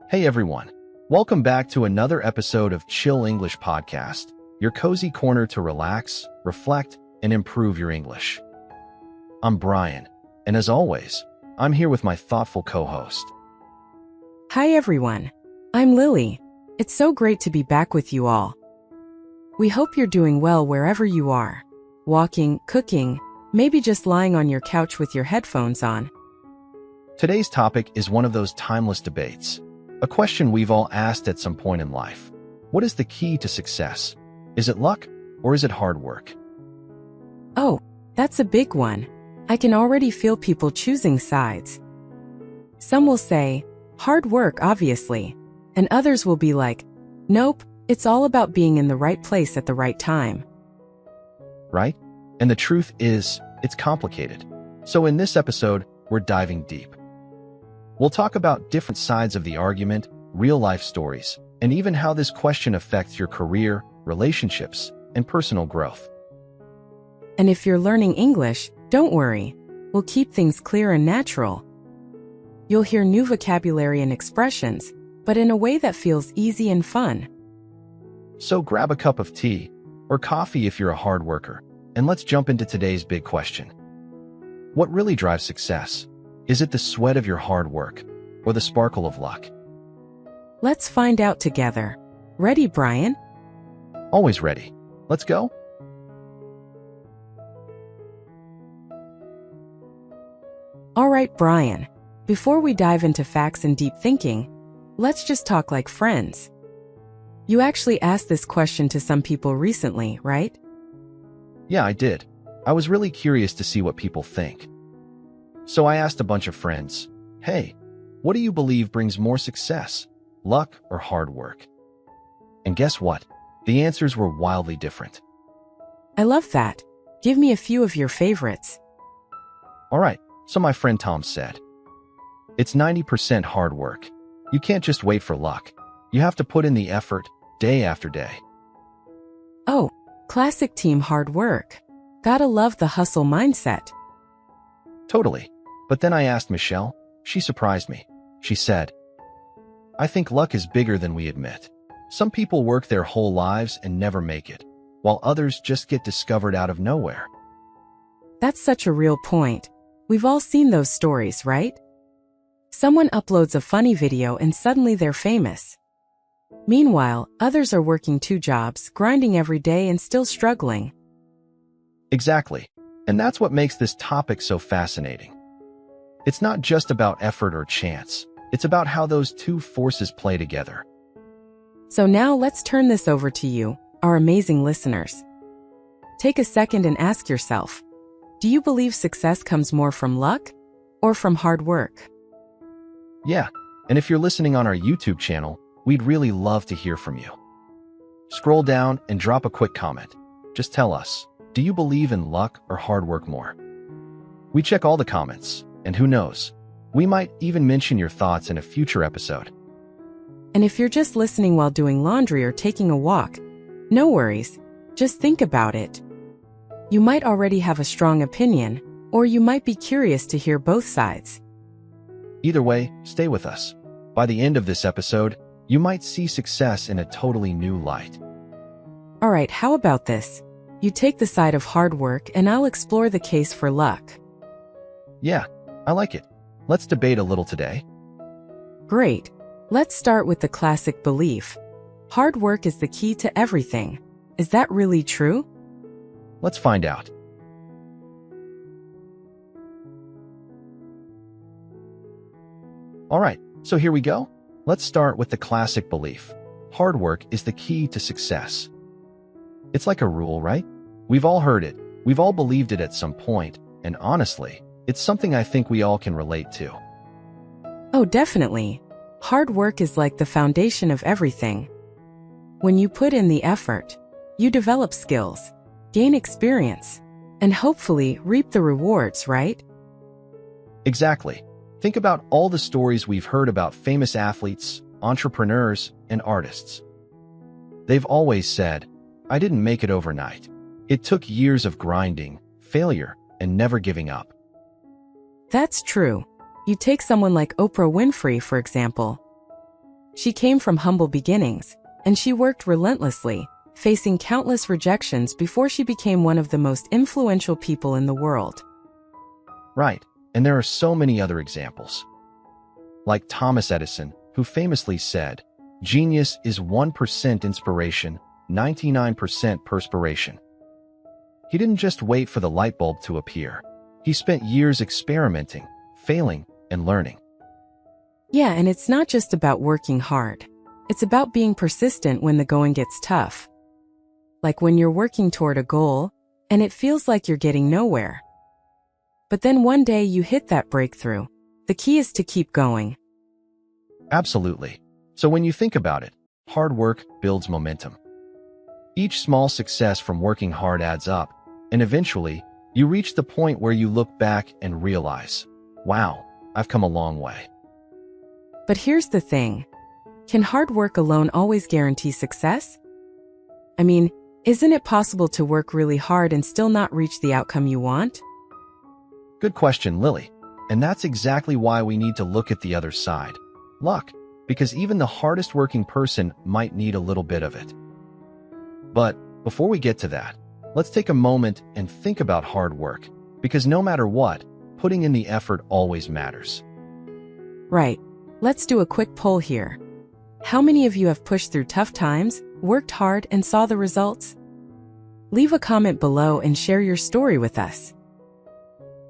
Hey everyone, welcome back to another episode of Chill English Podcast, your cozy corner to relax, reflect, and improve your English. I'm Brian, and as always, I'm here with my thoughtful co-host. Hi everyone, I'm Lily. It's so great to be back with you all. We hope you're doing well wherever you are. Walking, cooking, maybe just lying on your couch with your headphones on. Today's topic is one of those timeless debates, a question we've all asked at some point in life. What is the key to success? Is it luck or is it hard work? Oh, that's a big one. I can already feel people choosing sides. Some will say, hard work, obviously, and others will be like, nope, it's all about being in the right place at the right time. Right? And the truth is, it's complicated. So in this episode, we're diving deep. We'll talk about different sides of the argument, real-life stories, and even how this question affects your career, relationships, and personal growth. And if you're learning English, don't worry. We'll keep things clear and natural. You'll hear new vocabulary and expressions, but in a way that feels easy and fun. So grab a cup of tea or coffee if you're a hard worker, and let's jump into today's big question. What really drives success? Is it the sweat of your hard work or the sparkle of luck? Let's find out together. Ready, Brian? Always ready. Let's go. All right, Brian. Before we dive into facts and deep thinking, let's just talk like friends. You actually asked this question to some people recently, right? Yeah, I did. I was really curious to see what people think. So I asked a bunch of friends, hey, what do you believe brings more success, luck or hard work? And guess what? The answers were wildly different. I love that. Give me a few of your favorites. All right, so my friend Tom said, it's 90% hard work. You can't just wait for luck. You have to put in the effort, day after day. Oh, classic team hard work. Gotta love the hustle mindset. Totally. But then I asked Michelle. She surprised me. She said, I think luck is bigger than we admit. Some people work their whole lives and never make it, while others just get discovered out of nowhere. That's such a real point. We've all seen those stories, right? Someone uploads a funny video and suddenly they're famous. Meanwhile, others are working 2 jobs, grinding every day and still struggling. Exactly. And that's what makes this topic so fascinating. It's not just about effort or chance. It's about how those two forces play together. So now let's turn this over to you, our amazing listeners. Take a second and ask yourself, do you believe success comes more from luck or from hard work? Yeah, and if you're listening on our YouTube channel, we'd really love to hear from you. Scroll down and drop a quick comment. Just tell us, do you believe in luck or hard work more? We check all the comments, and who knows, we might even mention your thoughts in a future episode. And if you're just listening while doing laundry or taking a walk, no worries, just think about it. You might already have a strong opinion, or you might be curious to hear both sides. Either way, stay with us. By the end of this episode, you might see success in a totally new light. All right, how about this? You take the side of hard work and I'll explore the case for luck. Yeah, I like it. Let's debate a little today. Great. Let's start with the classic belief. Hard work is the key to everything. Is that really true? Let's find out. All right, so here we go. Let's start with the classic belief. Hard work is the key to success. It's like a rule, right? We've all heard it. We've all believed it at some point. And honestly, it's something I think we all can relate to. Oh, definitely. Hard work is like the foundation of everything. When you put in the effort, you develop skills, gain experience, and hopefully reap the rewards, right? Exactly. Think about all the stories we've heard about famous athletes, entrepreneurs, and artists. They've always said, I didn't make it overnight. It took years of grinding, failure, and never giving up. That's true. You take someone like Oprah Winfrey, for example. She came from humble beginnings, and she worked relentlessly, facing countless rejections before she became one of the most influential people in the world. Right, and there are so many other examples. Like Thomas Edison, who famously said, "Genius is 1% inspiration, 99% perspiration." He didn't just wait for the light bulb to appear. He spent years experimenting, failing, and learning. Yeah, and it's not just about working hard. It's about being persistent when the going gets tough. Like when you're working toward a goal, and it feels like you're getting nowhere. But then one day you hit that breakthrough. The key is to keep going. Absolutely. So when you think about it, hard work builds momentum. Each small success from working hard adds up, and eventually, you reach the point where you look back and realize, wow, I've come a long way. But here's the thing. Can hard work alone always guarantee success? I mean, isn't it possible to work really hard and still not reach the outcome you want? Good question, Lily. And that's exactly why we need to look at the other side. Luck, because even the hardest working person might need a little bit of it. But before we get to that, let's take a moment and think about hard work, because no matter what, putting in the effort always matters. Right. Let's do a quick poll here. How many of you have pushed through tough times, worked hard, and saw the results? Leave a comment below and share your story with us.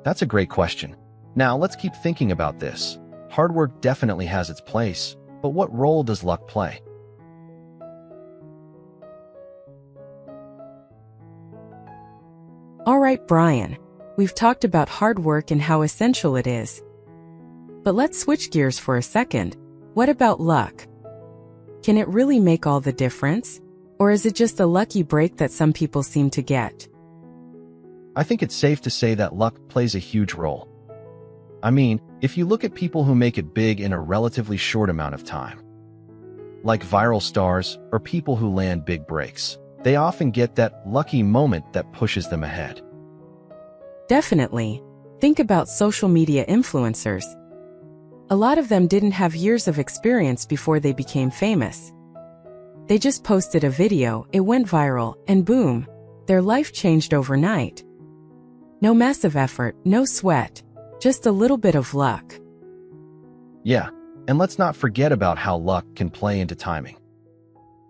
That's a great question. Now let's keep thinking about this. Hard work definitely has its place, but what role does luck play? All right, Brian. We've talked about hard work and how essential it is. But let's switch gears for a second. What about luck? Can it really make all the difference? Or is it just a lucky break that some people seem to get? I think it's safe to say that luck plays a huge role. I mean, if you look at people who make it big in a relatively short amount of time, like viral stars or people who land big breaks, they often get that lucky moment that pushes them ahead. Definitely. Think about social media influencers. A lot of them didn't have years of experience before they became famous. They just posted a video, it went viral, and boom, their life changed overnight. No massive effort, no sweat, just a little bit of luck. Yeah, and let's not forget about how luck can play into timing.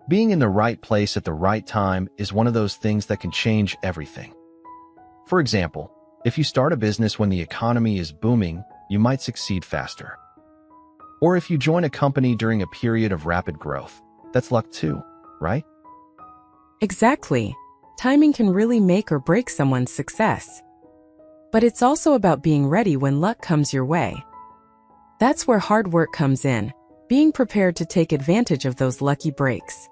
Being in the right place at the right time is one of those things that can change everything. For example, if you start a business when the economy is booming, you might succeed faster. Or if you join a company during a period of rapid growth, that's luck too, right? Exactly. Timing can really make or break someone's success. But it's also about being ready when luck comes your way. That's where hard work comes in, being prepared to take advantage of those lucky breaks.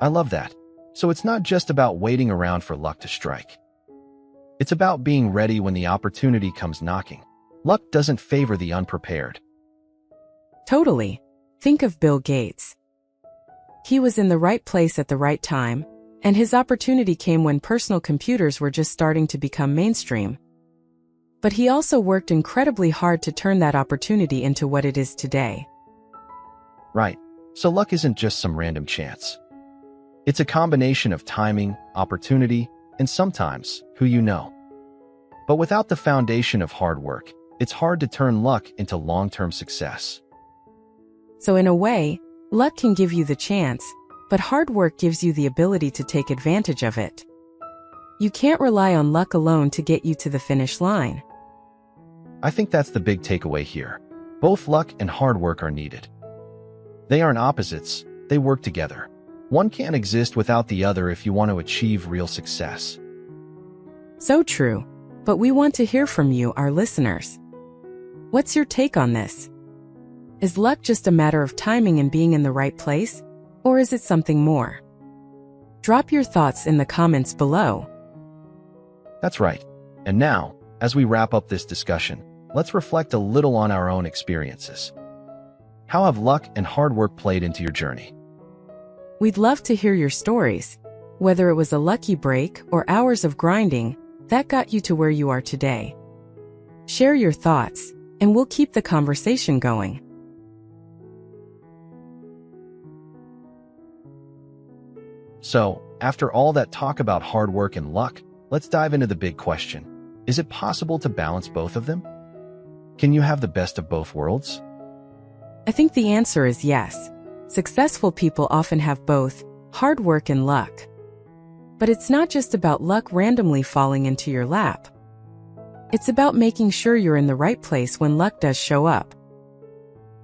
I love that. So it's not just about waiting around for luck to strike. It's about being ready when the opportunity comes knocking. Luck doesn't favor the unprepared. Totally. Think of Bill Gates. He was in the right place at the right time, and his opportunity came when personal computers were just starting to become mainstream. But he also worked incredibly hard to turn that opportunity into what it is today. Right. So luck isn't just some random chance. It's a combination of timing, opportunity, and sometimes who you know. But without the foundation of hard work, it's hard to turn luck into long-term success. So in a way, luck can give you the chance, but hard work gives you the ability to take advantage of it. You can't rely on luck alone to get you to the finish line. I think that's the big takeaway here. Both luck and hard work are needed. They aren't opposites, they work together. One can't exist without the other if you want to achieve real success. So true. But we want to hear from you, our listeners. What's your take on this? Is luck just a matter of timing and being in the right place? Or is it something more? Drop your thoughts in the comments below. That's right. And now, as we wrap up this discussion, let's reflect a little on our own experiences. How have luck and hard work played into your journey? We'd love to hear your stories. Whether it was a lucky break or hours of grinding that got you to where you are today. Share your thoughts, and we'll keep the conversation going. So, after all that talk about hard work and luck, let's dive into the big question. Is it possible to balance both of them? Can you have the best of both worlds? I think the answer is yes. Successful people often have both hard work and luck. But it's not just about luck randomly falling into your lap. It's about making sure you're in the right place when luck does show up.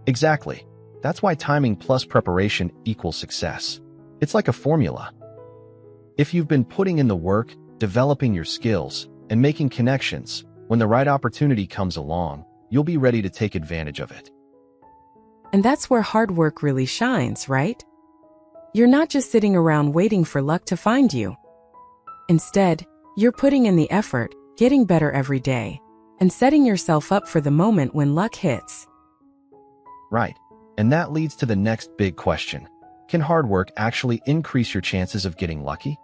Exactly. That's why timing plus preparation equals success. It's like a formula. If you've been putting in the work, developing your skills, and making connections, when the right opportunity comes along, you'll be ready to take advantage of it. And that's where hard work really shines, right? You're not just sitting around waiting for luck to find you. Instead, you're putting in the effort, getting better every day, and setting yourself up for the moment when luck hits. Right. And that leads to the next big question. Can hard work actually increase your chances of getting lucky?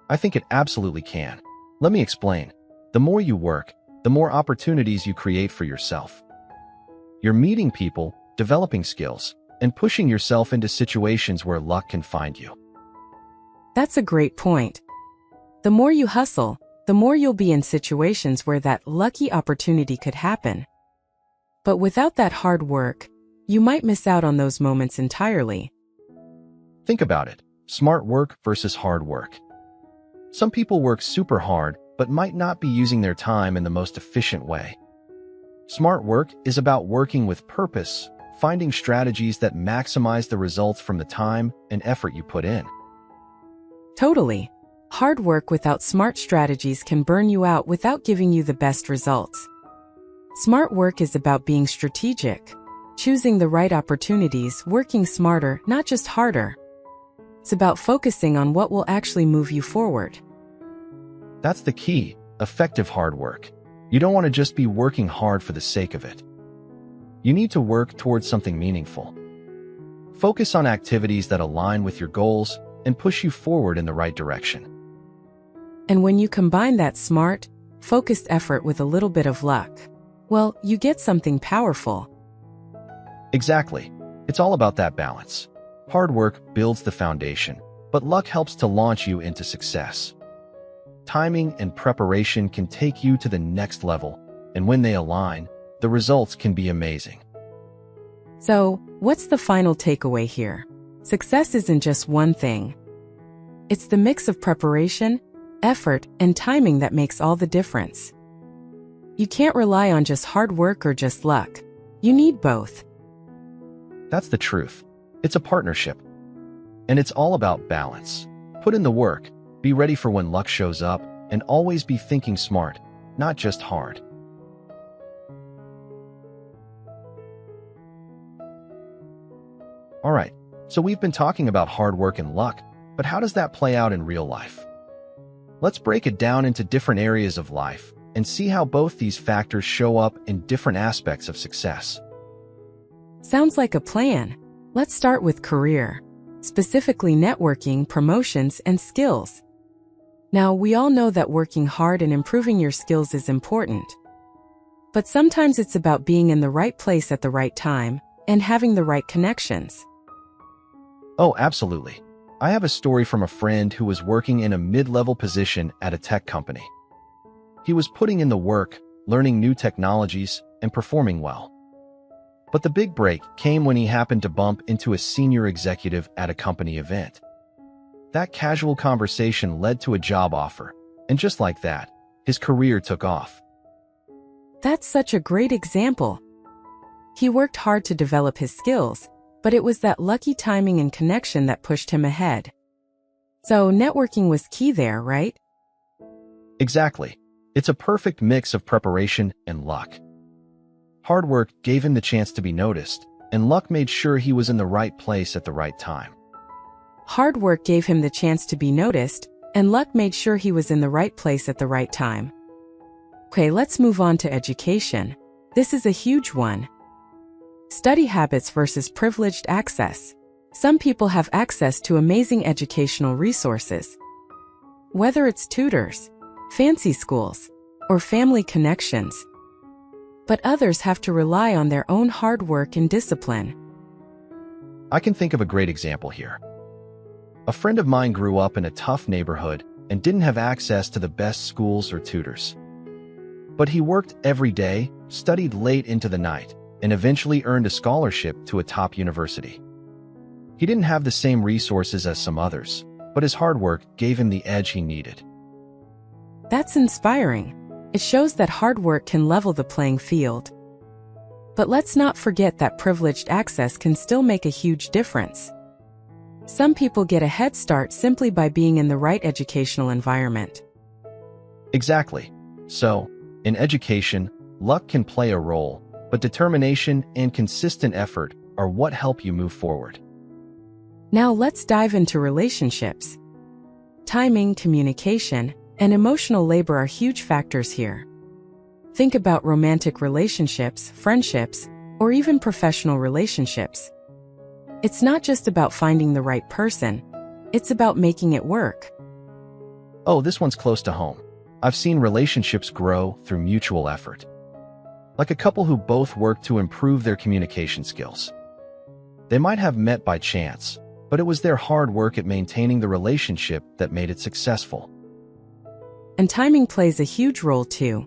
I think it absolutely can. Let me explain. The more you work, the more opportunities you create for yourself. You're meeting people, developing skills, and pushing yourself into situations where luck can find you. That's a great point. The more you hustle, the more you'll be in situations where that lucky opportunity could happen. But without that hard work, you might miss out on those moments entirely. Think about it. Smart work versus hard work. Some people work super hard, but might not be using their time in the most efficient way. Smart work is about working with purpose, finding strategies that maximize the results from the time and effort you put in. Totally. Hard work without smart strategies can burn you out without giving you the best results. Smart work is about being strategic, choosing the right opportunities, working smarter, not just harder. It's about focusing on what will actually move you forward. That's the key, effective hard work. You don't want to just be working hard for the sake of it. You need to work towards something meaningful. Focus on activities that align with your goals and push you forward in the right direction. And when you combine that smart, focused effort with a little bit of luck, well, you get something powerful. Exactly. It's all about that balance. Hard work builds the foundation, but luck helps to launch you into success. Timing and preparation can take you to the next level, and when they align, the results can be amazing. So, what's the final takeaway here? Success isn't just one thing. It's the mix of preparation, effort, and timing that makes all the difference. You can't rely on just hard work or just luck. You need both. That's the truth. It's a partnership. And it's all about balance. Put in the work, be ready for when luck shows up, and always be thinking smart, not just hard. Alright, so we've been talking about hard work and luck, but how does that play out in real life? Let's break it down into different areas of life and see how both these factors show up in different aspects of success. Sounds like a plan. Let's start with career, specifically networking, promotions, and skills. Now, we all know that working hard and improving your skills is important. But sometimes it's about being in the right place at the right time and having the right connections. Oh, absolutely. I have a story from a friend who was working in a mid-level position at a tech company. He was putting in the work, learning new technologies, and performing well. But the big break came when he happened to bump into a senior executive at a company event. That casual conversation led to a job offer, and just like that, his career took off. That's such a great example. He worked hard to develop his skills, but it was that lucky timing and connection that pushed him ahead. So networking was key there, right? Exactly. It's a perfect mix of preparation and luck. Hard work gave him the chance to be noticed, and luck made sure he was in the right place at the right time. Hard work gave him the chance to be noticed, and luck made sure he was in the right place at the right time. Okay, let's move on to education. This is a huge one. Study habits versus privileged access. Some people have access to amazing educational resources. Whether it's tutors, fancy schools, or family connections. But others have to rely on their own hard work and discipline. I can think of a great example here. A friend of mine grew up in a tough neighborhood and didn't have access to the best schools or tutors. But he worked every day, studied late into the night, and eventually earned a scholarship to a top university. He didn't have the same resources as some others, but his hard work gave him the edge he needed. That's inspiring. It shows that hard work can level the playing field. But let's not forget that privileged access can still make a huge difference. Some people get a head start simply by being in the right educational environment. Exactly. So, in education, luck can play a role, but determination and consistent effort are what help you move forward. Now let's dive into relationships. Timing, communication, and emotional labor are huge factors here. Think about romantic relationships, friendships, or even professional relationships. It's not just about finding the right person, it's about making it work. Oh, this one's close to home. I've seen relationships grow through mutual effort. Like a couple who both work to improve their communication skills. They might have met by chance, but it was their hard work at maintaining the relationship that made it successful. And timing plays a huge role too.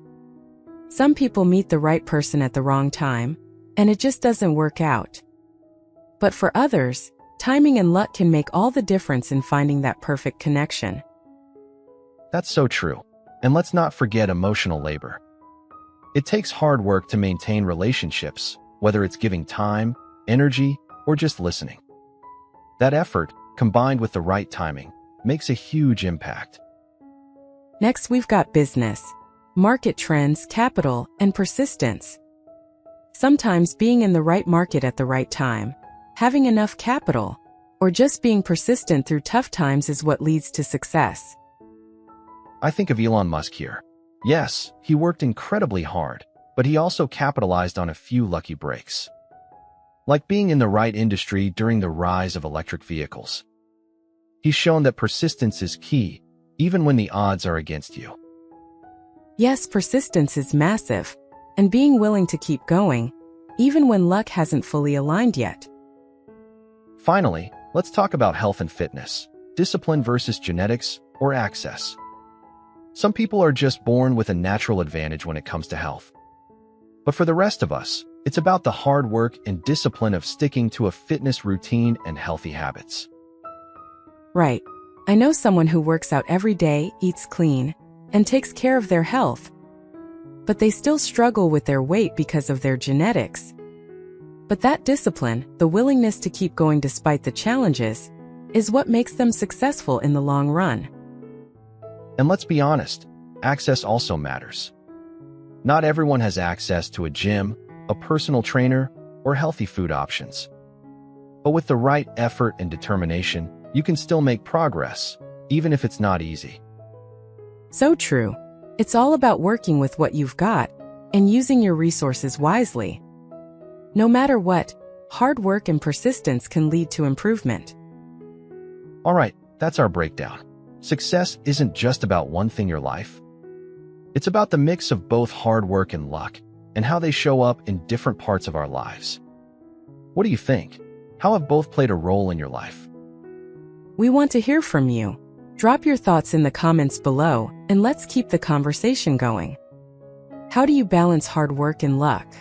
Some people meet the right person at the wrong time, and it just doesn't work out. But for others, timing and luck can make all the difference in finding that perfect connection. That's so true. And let's not forget emotional labor. It takes hard work to maintain relationships, whether it's giving time, energy, or just listening. That effort, combined with the right timing, makes a huge impact. Next, we've got business, market trends, capital, and persistence. Sometimes being in the right market at the right time, having enough capital, or just being persistent through tough times is what leads to success. I think of Elon Musk here. Yes, he worked incredibly hard, but he also capitalized on a few lucky breaks. Like being in the right industry during the rise of electric vehicles. He's shown that persistence is key, even when the odds are against you. Yes, persistence is massive, and being willing to keep going, even when luck hasn't fully aligned yet. Finally, let's talk about health and fitness, discipline versus genetics or access. Some people are just born with a natural advantage when it comes to health. But for the rest of us, it's about the hard work and discipline of sticking to a fitness routine and healthy habits. Right. I know someone who works out every day, eats clean, and takes care of their health. But they still struggle with their weight because of their genetics. But that discipline, the willingness to keep going despite the challenges, is what makes them successful in the long run. And let's be honest, access also matters. Not everyone has access to a gym, a personal trainer, or healthy food options. But with the right effort and determination, you can still make progress, even if it's not easy. So true. It's all about working with what you've got and using your resources wisely. No matter what, hard work and persistence can lead to improvement. All right, that's our breakdown. Success isn't just about one thing in your life. It's about the mix of both hard work and luck, and how they show up in different parts of our lives. What do you think? How have both played a role in your life? We want to hear from you. Drop your thoughts in the comments below, and let's keep the conversation going. How do you balance hard work and luck?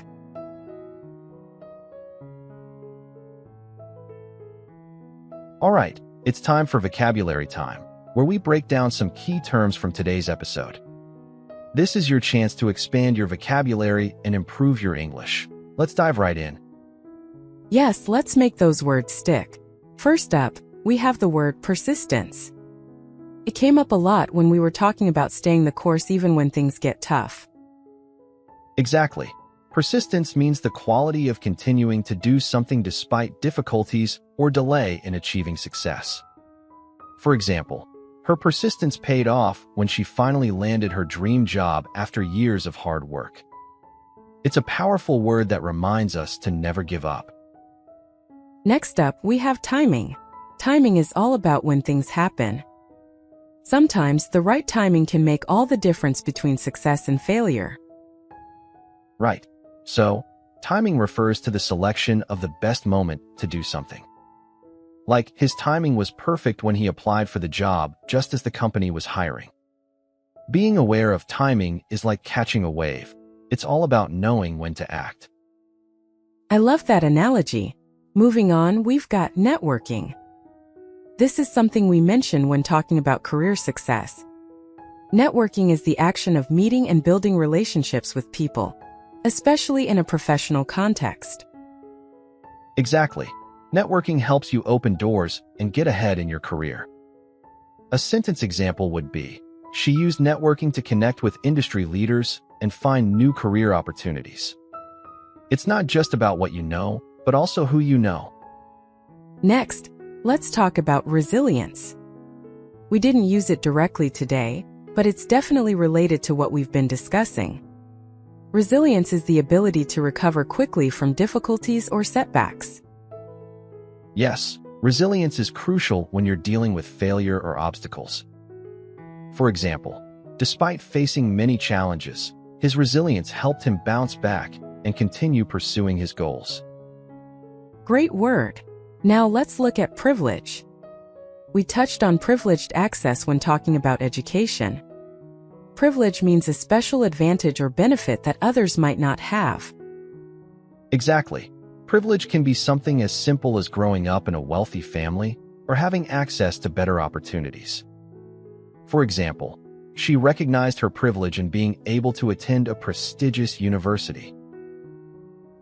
All right, it's time for vocabulary time, where we break down some key terms from today's episode. This is your chance to expand your vocabulary and improve your English. Let's dive right in. Yes, let's make those words stick. First up, we have the word persistence. It came up a lot when we were talking about staying the course even when things get tough. Exactly. Persistence means the quality of continuing to do something despite difficulties or delay in achieving success. For example, her persistence paid off when she finally landed her dream job after years of hard work. It's a powerful word that reminds us to never give up. Next up, we have timing. Timing is all about when things happen. Sometimes the right timing can make all the difference between success and failure. Right. So, timing refers to the selection of the best moment to do something. Like, his timing was perfect when he applied for the job just as the company was hiring. Being aware of timing is like catching a wave. It's all about knowing when to act. I love that analogy. Moving on, we've got networking. This is something we mention when talking about career success. Networking is the action of meeting and building relationships with people, especially in a professional context. Exactly. Networking helps you open doors and get ahead in your career. A sentence example would be, she used networking to connect with industry leaders and find new career opportunities. It's not just about what you know, but also who you know. Next, let's talk about resilience. We didn't use it directly today, but it's definitely related to what we've been discussing. Resilience is the ability to recover quickly from difficulties or setbacks. Yes, resilience is crucial when you're dealing with failure or obstacles. For example, despite facing many challenges, his resilience helped him bounce back and continue pursuing his goals. Great word. Now let's look at privilege. We touched on privileged access when talking about education. Privilege means a special advantage or benefit that others might not have. Exactly. Privilege can be something as simple as growing up in a wealthy family or having access to better opportunities. For example, she recognized her privilege in being able to attend a prestigious university.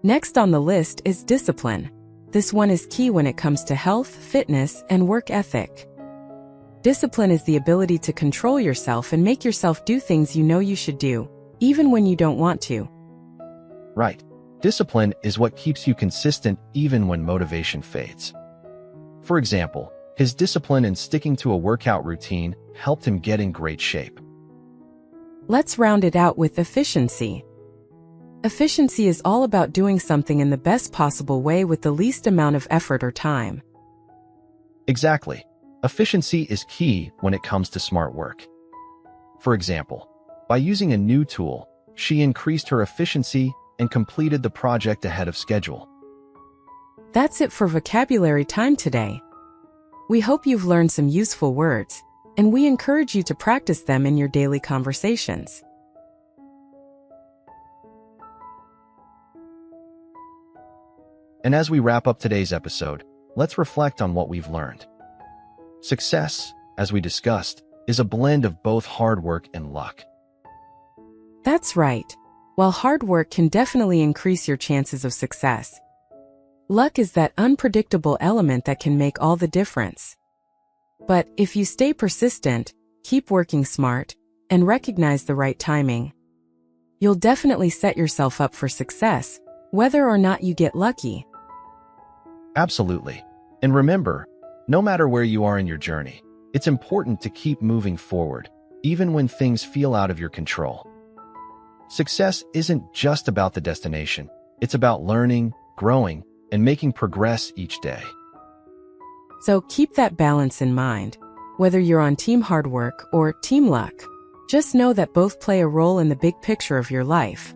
Next on the list is discipline. This one is key when it comes to health, fitness, and work ethic. Discipline is the ability to control yourself and make yourself do things you know you should do, even when you don't want to. Right. Discipline is what keeps you consistent even when motivation fades. For example, his discipline in sticking to a workout routine helped him get in great shape. Let's round it out with efficiency. Efficiency is all about doing something in the best possible way with the least amount of effort or time. Exactly. Efficiency is key when it comes to smart work. For example, by using a new tool, she increased her efficiency and completed the project ahead of schedule. That's it for vocabulary time today. We hope you've learned some useful words, and we encourage you to practice them in your daily conversations. And as we wrap up today's episode, let's reflect on what we've learned. Success, as we discussed, is a blend of both hard work and luck. That's right. While hard work can definitely increase your chances of success, luck is that unpredictable element that can make all the difference. But if you stay persistent, keep working smart, and recognize the right timing, you'll definitely set yourself up for success, whether or not you get lucky. Absolutely. And remember, no matter where you are in your journey, it's important to keep moving forward, even when things feel out of your control. Success isn't just about the destination. It's about learning, growing, and making progress each day. So keep that balance in mind. Whether you're on team hard work or team luck, just know that both play a role in the big picture of your life.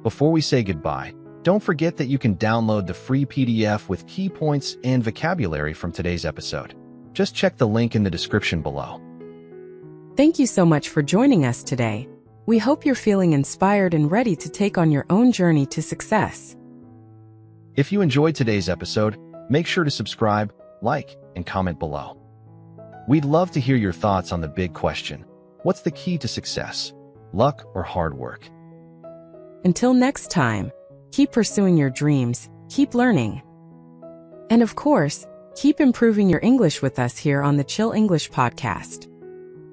Before we say goodbye, don't forget that you can download the free PDF with key points and vocabulary from today's episode. Just check the link in the description below. Thank you so much for joining us today. We hope you're feeling inspired and ready to take on your own journey to success. If you enjoyed today's episode, make sure to subscribe, like, and comment below. We'd love to hear your thoughts on the big question: what's the key to success? Luck or hard work? Until next time, keep pursuing your dreams, keep learning. And of course, keep improving your English with us here on the Chill English Podcast.